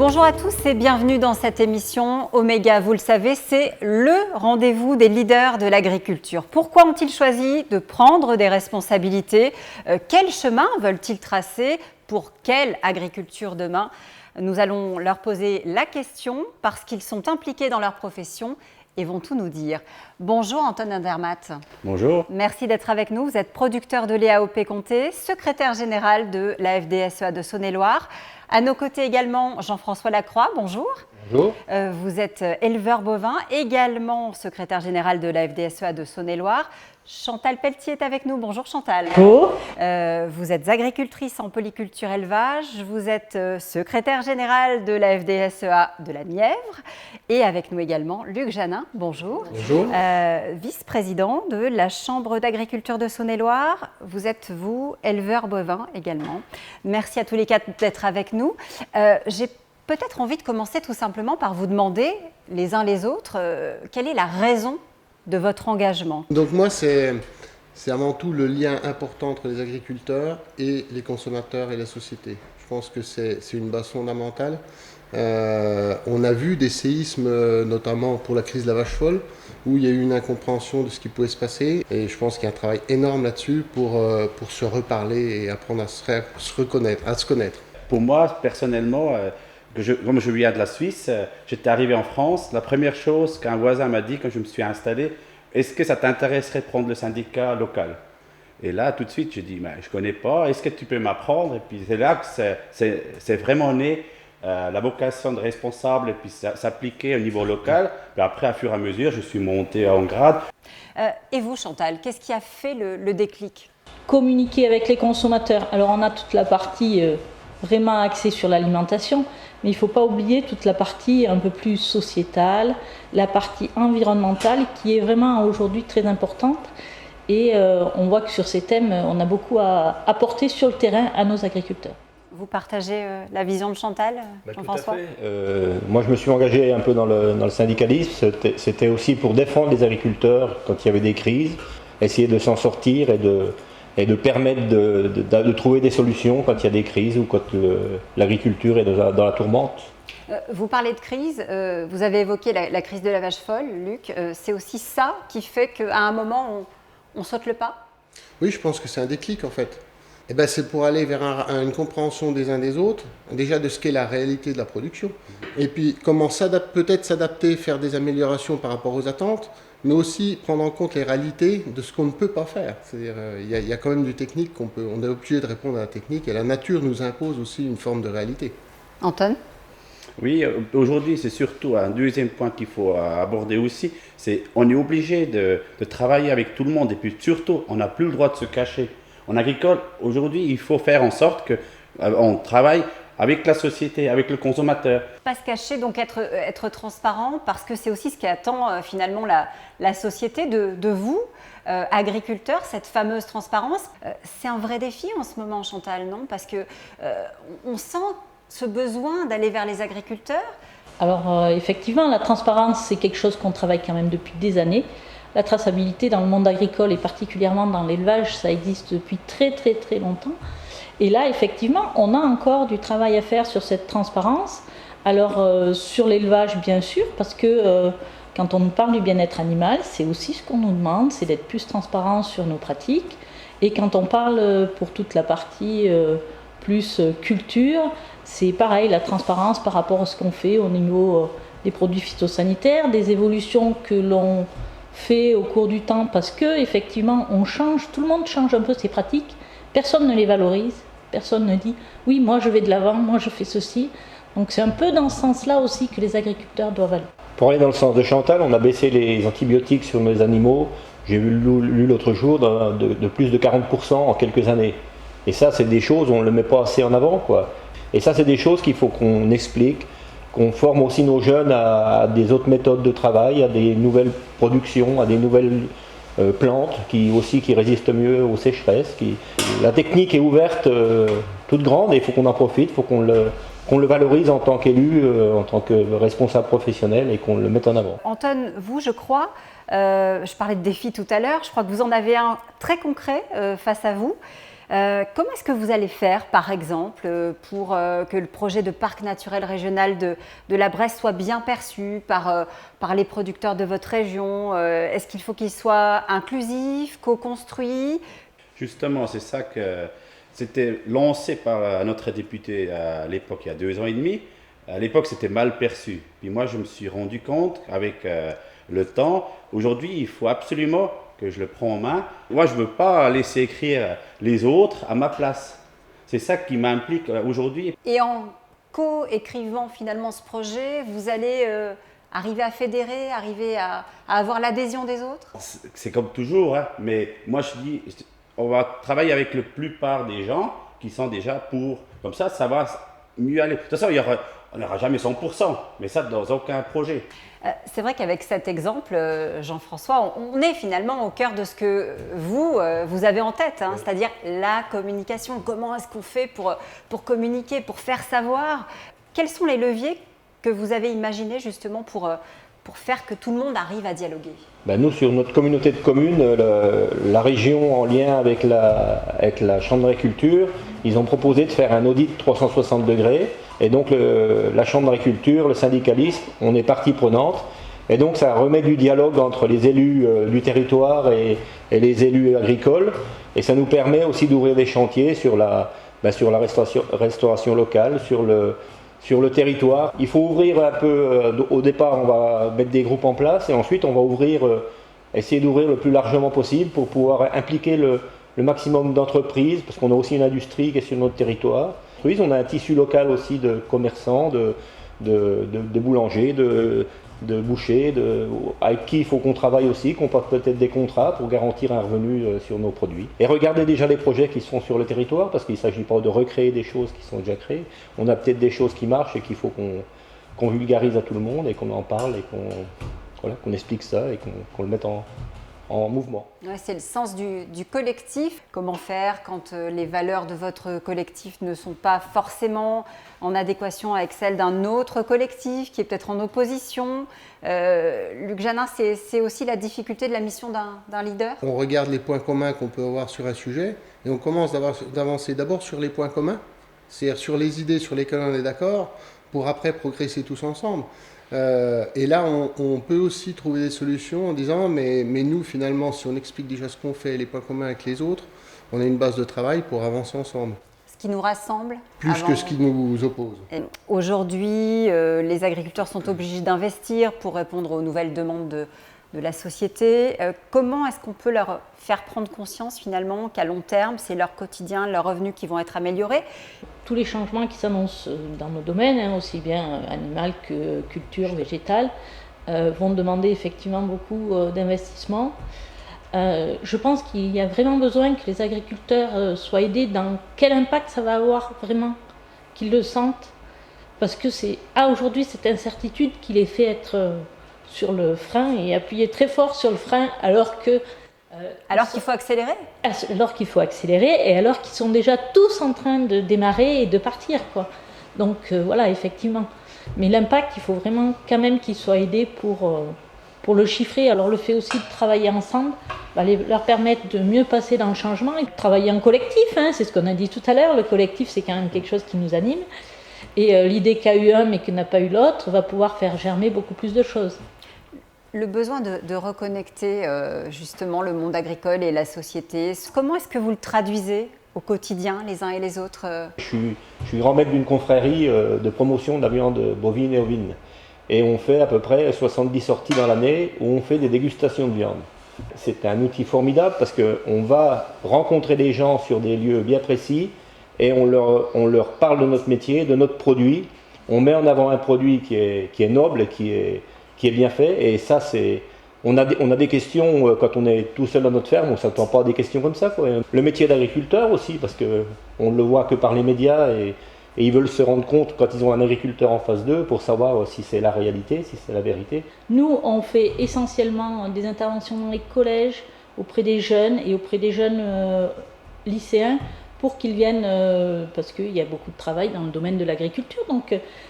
Bonjour à tous et bienvenue dans cette émission Oméga. Vous le savez, c'est le rendez-vous des leaders de l'agriculture. Pourquoi ont-ils choisi de prendre des responsabilités? Quel chemin veulent-ils tracer? Pour quelle agriculture demain? Nous allons leur poser la question parce qu'ils sont impliqués dans leur profession et vont tout nous dire. Bonjour Anton Andermatt. Bonjour. Merci d'être avec nous. Vous êtes producteur de lait AOP Comté, secrétaire général de la FDSEA de Saône-et-Loire. À nos côtés également Jean-François Lacroix, bonjour. Bonjour. Vous êtes éleveur bovin, également secrétaire général de la FDSEA de Saône-et-Loire. Chantal Pelletier est avec nous, bonjour Chantal. Bonjour. Vous êtes agricultrice en polyculture élevage, vous êtes secrétaire général de la FDSEA de la Nièvre et avec nous également Luc Janin, bonjour. Bonjour. Vice-président de la Chambre d'agriculture de Saône-et-Loire. Vous êtes, vous, éleveur bovin également. Merci à tous les quatre d'être avec nous. J'ai peut-être envie de commencer tout simplement par vous demander, les uns les autres, quelle est la raison de votre engagement? Donc moi, c'est avant tout le lien important entre les agriculteurs et les consommateurs et la société. Je pense que c'est une base fondamentale. On a vu des séismes, notamment pour la crise de la vache folle, où il y a eu une incompréhension de ce qui pouvait se passer. Et je pense qu'il y a un travail énorme là-dessus pour se reparler et apprendre à se reconnaître, à se connaître. Pour moi, personnellement, comme je viens de la Suisse, j'étais arrivé en France. La première chose qu'un voisin m'a dit quand je me suis installé, est-ce que ça t'intéresserait de prendre le syndicat local? Et là, tout de suite, j'ai dit, je ne connais pas, est-ce que tu peux m'apprendre? Et puis c'est là que c'est vraiment né la vocation de responsable et puis s'appliquer au niveau local. Puis après, à fur et à mesure, je suis monté en grade. Et vous, Chantal, qu'est-ce qui a fait le déclic? Communiquer avec les consommateurs. Alors on a toute la partie vraiment axée sur l'alimentation, mais il ne faut pas oublier toute la partie un peu plus sociétale, la partie environnementale qui est vraiment aujourd'hui très importante. Et on voit que sur ces thèmes, on a beaucoup à apporter sur le terrain à nos agriculteurs. Vous partagez la vision de Chantal, Jean-François? Tout à fait. Moi, je me suis engagé un peu dans le syndicalisme. C'était aussi pour défendre les agriculteurs quand il y avait des crises, essayer de s'en sortir et de permettre de trouver des solutions quand il y a des crises ou quand l'agriculture est dans la tourmente. Vous parlez de crise, vous avez évoqué la crise de la vache folle, Luc. C'est aussi ça qui fait qu'à un moment, on saute le pas? Oui, je pense que c'est un déclic en fait. Et ben, c'est pour aller vers une compréhension des uns des autres, déjà de ce qu'est la réalité de la production. Et puis comment peut-être s'adapter, faire des améliorations par rapport aux attentes, mais aussi prendre en compte les réalités de ce qu'on ne peut pas faire. C'est-à-dire, il y a quand même du technique on est obligé de répondre à la technique et la nature nous impose aussi une forme de réalité. Anton? Oui, aujourd'hui, c'est surtout un deuxième point qu'il faut aborder aussi, c'est on est obligé de travailler avec tout le monde et puis surtout, on n'a plus le droit de se cacher. En agricole, aujourd'hui, il faut faire en sorte qu'on travaille avec la société, avec le consommateur. Pas se cacher, donc être transparent, parce que c'est aussi ce qui attend finalement la société de vous, agriculteurs, cette fameuse transparence. C'est un vrai défi en ce moment, Chantal, non? Parce que on sent ce besoin d'aller vers les agriculteurs. Alors effectivement, la transparence, c'est quelque chose qu'on travaille quand même depuis des années. La traçabilité dans le monde agricole et particulièrement dans l'élevage, ça existe depuis très très très longtemps. Et là, effectivement, on a encore du travail à faire sur cette transparence. Alors, sur l'élevage, bien sûr, parce que quand on nous parle du bien-être animal, c'est aussi ce qu'on nous demande, c'est d'être plus transparent sur nos pratiques. Et quand on parle pour toute la partie plus culture, c'est pareil, la transparence par rapport à ce qu'on fait au niveau des produits phytosanitaires, des évolutions que l'on fait au cours du temps, parce que effectivement, on change, tout le monde change un peu ses pratiques, personne ne les valorise. Personne ne dit « oui, moi je vais de l'avant, moi je fais ceci ». Donc c'est un peu dans ce sens-là aussi que les agriculteurs doivent aller. Pour aller dans le sens de Chantal, on a baissé les antibiotiques sur nos animaux, j'ai lu l'autre jour, de plus de 40% en quelques années. Et ça, c'est des choses, on ne le met pas assez en avant, quoi. Et ça, c'est des choses qu'il faut qu'on explique, qu'on forme aussi nos jeunes à des autres méthodes de travail, à des nouvelles productions, à des nouvelles plantes qui résistent mieux aux sécheresses. La technique est ouverte, toute grande, et il faut qu'on en profite, il faut qu'on le valorise en tant qu'élu, en tant que responsable professionnel, et qu'on le mette en avant. Anton, vous, je crois, je parlais de défi tout à l'heure, je crois que vous en avez un très concret face à vous. Comment est-ce que vous allez faire, par exemple, pour que le projet de parc naturel régional de la Bresse soit bien perçu par les producteurs de votre région? Est-ce qu'il faut qu'il soit inclusif, co-construit? Justement, c'est ça que c'était lancé par notre député à l'époque, il y a 2 ans et demi. À l'époque, c'était mal perçu. Puis moi, je me suis rendu compte qu'avec le temps, aujourd'hui, il faut absolument que je le prends en main. Moi, je ne veux pas laisser écrire les autres à ma place. C'est ça qui m'implique aujourd'hui. Et en co-écrivant finalement ce projet, vous allez arriver à fédérer, arriver à avoir l'adhésion des autres? C'est comme toujours, hein, mais moi, je dis, on va travailler avec la plupart des gens qui sont déjà pour. Comme ça va mieux aller. De toute façon, on n'aura jamais 100%, mais ça dans aucun projet. C'est vrai qu'avec cet exemple, Jean-François, on est finalement au cœur de ce que vous avez en tête, hein, c'est-à-dire la communication. Comment est-ce qu'on fait pour communiquer, pour faire savoir? Quels sont les leviers que vous avez imaginés justement pour faire que tout le monde arrive à dialoguer? Nous, sur notre communauté de communes, la région en lien avec la Chambre d'agriculture, ils ont proposé de faire un audit 360 degrés. Et donc la Chambre d'agriculture, le syndicaliste, on est partie prenante. Et donc ça remet du dialogue entre les élus du territoire et les élus agricoles. Et ça nous permet aussi d'ouvrir des chantiers sur la restauration locale, sur le territoire. Il faut ouvrir un peu, au départ on va mettre des groupes en place et ensuite on va essayer d'ouvrir le plus largement possible pour pouvoir impliquer le maximum d'entreprises, parce qu'on a aussi une industrie qui est sur notre territoire. On a un tissu local aussi de commerçants, de boulangers, de bouchers, avec qui il faut qu'on travaille aussi, qu'on fasse peut-être des contrats pour garantir un revenu sur nos produits. Et regardez déjà les projets qui sont sur le territoire, parce qu'il ne s'agit pas de recréer des choses qui sont déjà créées. On a peut-être des choses qui marchent et qu'il faut qu'on vulgarise à tout le monde et qu'on en parle et qu'on explique ça et qu'on le mette en mouvement. Ouais, c'est le sens du collectif. Comment faire quand les valeurs de votre collectif ne sont pas forcément en adéquation avec celles d'un autre collectif qui est peut-être en opposition? Luc Janin, c'est aussi la difficulté de la mission d'un leader? On regarde les points communs qu'on peut avoir sur un sujet et on commence d'avancer d'abord sur les points communs, c'est-à-dire sur les idées sur lesquelles on est d'accord, pour après progresser tous ensemble. Et là, on peut aussi trouver des solutions en disant mais nous, finalement, si on explique déjà ce qu'on fait et les points communs avec les autres, on a une base de travail pour avancer ensemble. Ce qui nous rassemble? Plus que ce qui nous oppose. Aujourd'hui, les agriculteurs sont obligés d'investir pour répondre aux nouvelles demandes de la société. Comment est-ce qu'on peut leur faire prendre conscience finalement qu'à long terme, c'est leur quotidien, leurs revenus qui vont être améliorés? Tous les changements qui s'annoncent dans nos domaines, aussi bien animal que culture, végétale, vont demander effectivement beaucoup d'investissement. Je pense qu'il y a vraiment besoin que les agriculteurs soient aidés dans quel impact ça va avoir vraiment, qu'ils le sentent. Parce que c'est aujourd'hui cette incertitude qui les fait être sur le frein et appuyer très fort sur le frein alors qu'il faut accélérer? Alors qu'il faut accélérer et alors qu'ils sont déjà tous en train de démarrer et de partir, quoi. Donc voilà, effectivement. Mais l'impact, il faut vraiment quand même qu'ils soient aidés pour le chiffrer. Alors le fait aussi de travailler ensemble va leur permettre de mieux passer dans le changement et de travailler en collectif, hein, c'est ce qu'on a dit tout à l'heure. Le collectif, c'est quand même quelque chose qui nous anime. Et l'idée qu'a eu un mais que n'a pas eu l'autre va pouvoir faire germer beaucoup plus de choses. Le besoin de reconnecter justement le monde agricole et la société, comment est-ce que vous le traduisez au quotidien, les uns et les autres? Je suis grand maître d'une confrérie de promotion de la viande bovine et ovine. Et on fait à peu près 70 sorties dans l'année où on fait des dégustations de viande. C'est un outil formidable parce qu'on va rencontrer des gens sur des lieux bien précis et on leur parle de notre métier, de notre produit. On met en avant un produit qui est noble et qui est bien fait. Et ça, on a des questions quand on est tout seul dans notre ferme, on ne s'attend pas à des questions comme ça, quoi. Le métier d'agriculteur aussi, parce qu'on ne le voit que par les médias et ils veulent se rendre compte quand ils ont un agriculteur en face d'eux pour savoir si c'est la réalité, si c'est la vérité. Nous, on fait essentiellement des interventions dans les collèges, auprès des jeunes et auprès des jeunes lycéens pour qu'ils viennent, parce qu'il y a beaucoup de travail dans le domaine de l'agriculture.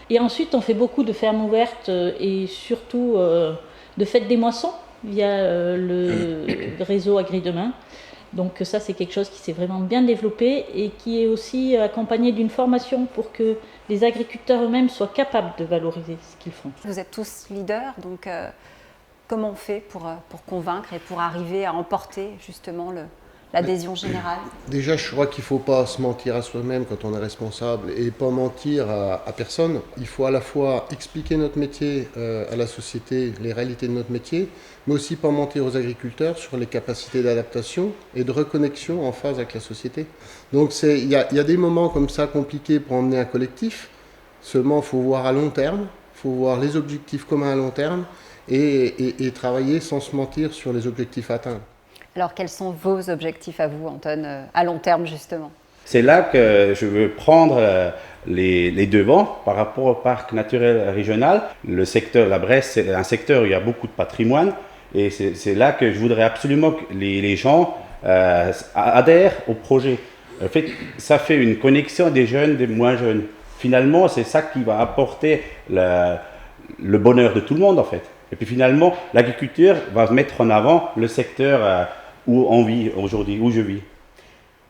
Et ensuite, on fait beaucoup de fermes ouvertes et surtout de fêtes des moissons via le réseau Agri Demain. Donc ça, c'est quelque chose qui s'est vraiment bien développé et qui est aussi accompagné d'une formation pour que les agriculteurs eux-mêmes soient capables de valoriser ce qu'ils font. Vous êtes tous leaders, donc comment on fait pour convaincre et pour arriver à emporter justement l'adhésion générale? Déjà, je crois qu'il ne faut pas se mentir à soi-même quand on est responsable et pas mentir à personne. Il faut à la fois expliquer notre métier à la société, les réalités de notre métier, mais aussi pas mentir aux agriculteurs sur les capacités d'adaptation et de reconnexion en phase avec la société. Donc il y a des moments comme ça compliqués pour emmener un collectif. Seulement, il faut voir à long terme, il faut voir les objectifs communs à long terme et travailler sans se mentir sur les objectifs atteints. Alors, quels sont vos objectifs à vous, Anton, à long terme, justement? C'est là que je veux prendre les devants par rapport au parc naturel régional. Le secteur, la Bresse, c'est un secteur où il y a beaucoup de patrimoine. Et c'est là que je voudrais absolument que les gens adhèrent au projet. En fait, ça fait une connexion des jeunes, des moins jeunes. Finalement, c'est ça qui va apporter le bonheur de tout le monde, en fait. Et puis finalement, l'agriculture va mettre en avant le secteur où on vit aujourd'hui, où je vis.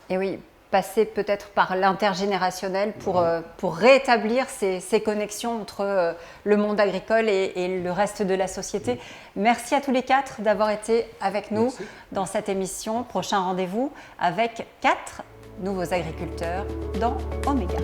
Et oui, passer peut-être par l'intergénérationnel pour rétablir ces connexions entre le monde agricole et le reste de la société. Merci à tous les quatre d'avoir été avec nous dans cette émission. Prochain rendez-vous avec 4 nouveaux agriculteurs dans Oméga.